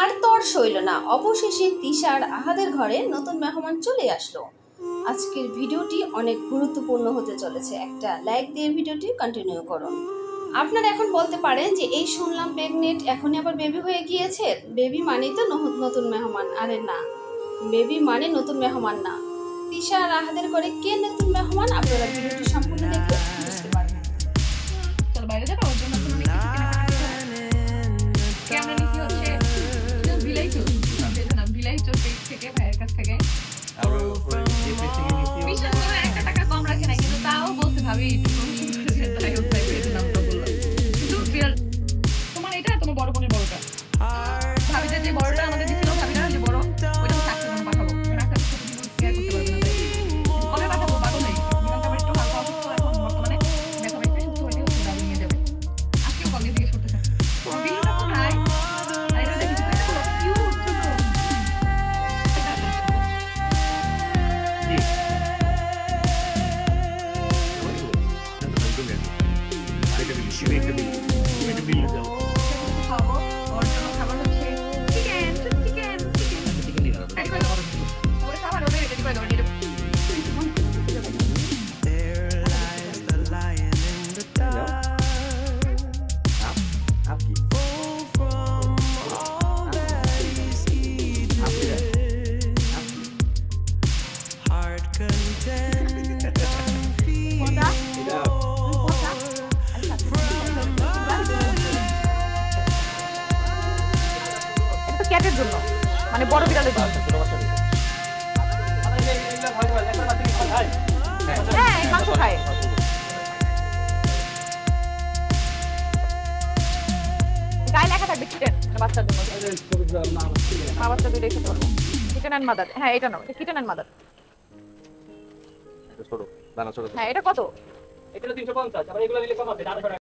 আর তর সইল না, অবশেষে তিশার আহাদের ঘরে নতুন মেহমান চলে আসলো। আজকের ভিডিওটি অনেক গুরুত্বপূর্ণ হতে চলেছে, একটা লাইক দিয়ে ভিডিওটি কন্টিনিউ করুন। আপনারা এখন বলতে পারেন যে এই শুনলাম প্রেগনেন্ট, এখনই আবার বেবি হয়ে গিয়েছে, বেবি মানেই তো নতুন মেহমান। আরে না, বেবি মানে নতুন মেহমান না। তিশা আর আহাদের ঘরে কে নতুন মেহমান, আপনারা ভিডিওটি সম্পূর্ণ দেখে বুঝতে পারবেন। চলো বাইরে যাবো, ওর জন্য তুমি ক্যামেরা নিছি হচ্ছে বিলাই চোর পেজ থেকে, ভাইয়ের কাছ থেকে। বিশেষ করে 1 টাকা কম রাখে না, কিন্তু তাও বলতে ভাবি একটু তোমার এটা তোমার বড় বোনের বড়টা, ভাবিতে যে বড়টা আমাদের দিছিল, ভাবিটা যে বড় ওইটা থাকছে না, পাঠাবো কবে পাঠাবো পাবো নাই, আমার একটু হালকা অসুস্থ এখন বর্তমানে, দেখা পাইছে সুস্থ হইতে হচ্ছে, দাবি নিয়ে যাবে। আজকেও কলেজ থেকে করতে থাকে বিলটা কোথায়, আর এটা দেখি কিউট ছোট খাবো। ওর জন্য খাবার হচ্ছে চিকেন ওরে খাবার ওদের রেডি করে দেবো। ক্যাটের জন্য, মানে বড় বিড়ালের জন্য। হ্যাঁ, মাংস খায়। গায়ে লেখা থাকবে কিটেন, বাচ্চার জন্য। আমার বাচ্চা দুইটাই খেতে পারবো। Kitten and mother. হ্যাঁ, এটা নাও, কিটেন অ্যান্ড মাদার। হ্যাঁ, এটা কত? এটা 350, আবার এগুলো নিলে কম আছে, 400 টাকা।